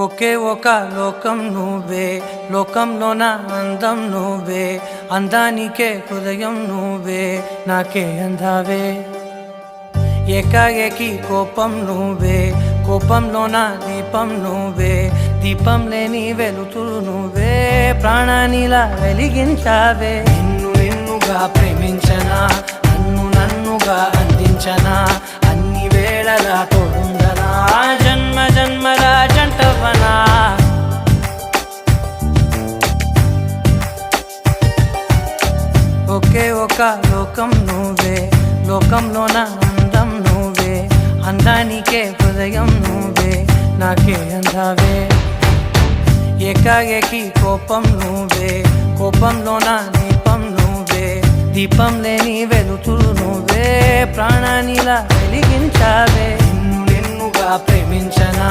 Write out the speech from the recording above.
ఒకే ఒక లోకం నువ్వే, లోకంలోన అందం నువ్వే, అందానికే హృదయం నువ్వే, నాకే అందావే. ఏకాఏకి కోపం నువ్వే, కోపంలోన దీపం నువ్వే, దీపం లేని వెలుతురు నువ్వే, ప్రాణానిలా వెలిగించావే. నిన్నుగా ప్రేమించనా, నన్నుగా అందించనా, అన్ని వేళలా తోడుందనా, జన్మ జన్మల జంటవనా. ఒకే ఒక లోకం నువ్వే, లోకంలోన అందం నువ్వే, అందానికే హృదయం నువ్వే, నాకే అందావే. ఏకాఏకి కోపం నువ్వే, కోపంలోన దీపం నువ్వే, దీపం లేని వెలుతురు నువ్వే, ప్రాణానిలా వెలిగించావే. నిన్నుగా ప్రేమించనా,